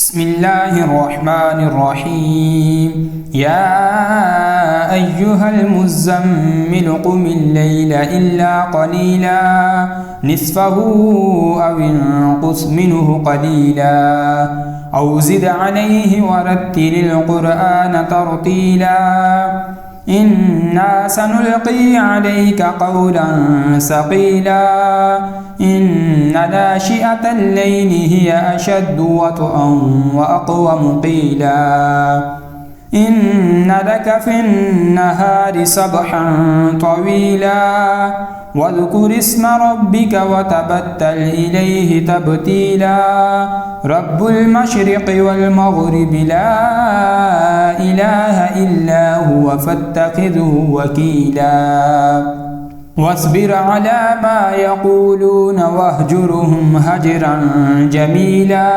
بسم الله الرحمن الرحيم يا أيها المزمل قم الليل إلا قليلا نصفه أو انقص منه قليلا أو زد عليه ورتل القرآن ترتيلا إنا سنلقي عليك قولا ثقيلا إن ناشئة الليل هي أشد وطئا وأقوم قيلا إن لك في النهار سبحا طويلا واذكر اسم ربك وتبتل إليه تبتيلا رب المشرق والمغرب لا إله إلا هو فاتخذه وكيلا واصبر على ما يقولون واهجرهم هجرا جميلا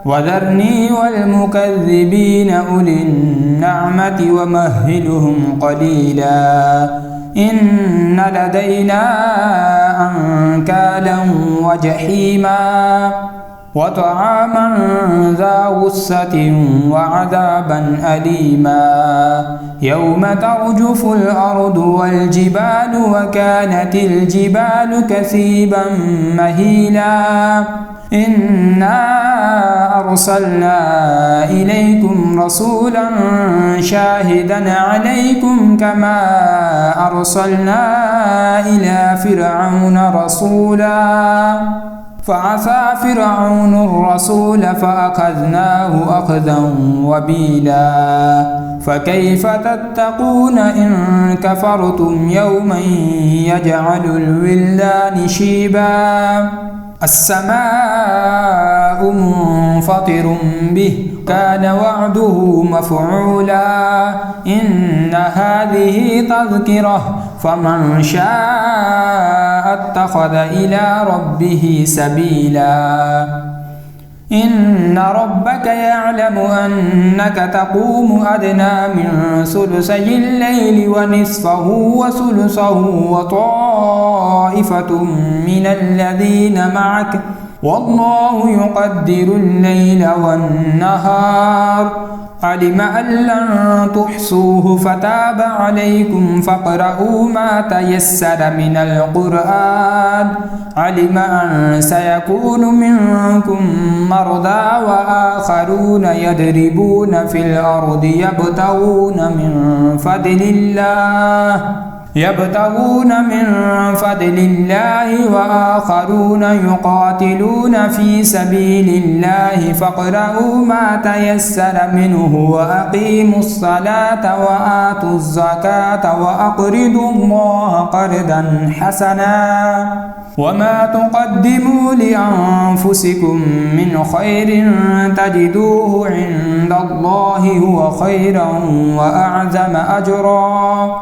وذرني والمكذبين أولي النعمة ومهلهم قليلا إن لدينا أنكالا وجحيما وطعاما ذا غصة وعذابا أليما يوم ترجف الأرض والجبال وكانت الجبال كثيبا مهيلا إنا أرسلنا إليكم رسولا شاهدا عليكم كما أرسلنا إلى فرعون رسولا فعصى فرعون الرسول فأخذناه أخذا وبيلا فكيف تتقون إن كفرتم يوما يجعل الولدان شيبا السماء منفطر به كان وعده مفعولا إن هذه تذكرة فمن شاء اتخذ إلى ربه سبيلا إن ربك يعلم أنك تقوم أدنى من ثلثي الليل ونصفه وثلثه وطائفة من الذين معك والله يقدر الليل والنهار علم أن لن تحصوه فتاب عليكم فاقرؤوا ما تيسر من القرآن علم أن سيكون منكم مرضى وآخرون يضربون في الأرض يبتغون من فضل الله وآخرون يقاتلون في سبيل الله فاقرؤوا ما تيسر منه وأقيموا الصلاة وآتوا الزكاة وأقرضوا الله قرضا حسنا وما تقدموا لأنفسكم من خير تجدوه عند الله هو خيرا وأعظم أجرا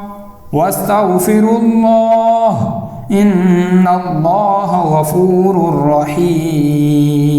واستغفروا الله إن الله غفور رحيم.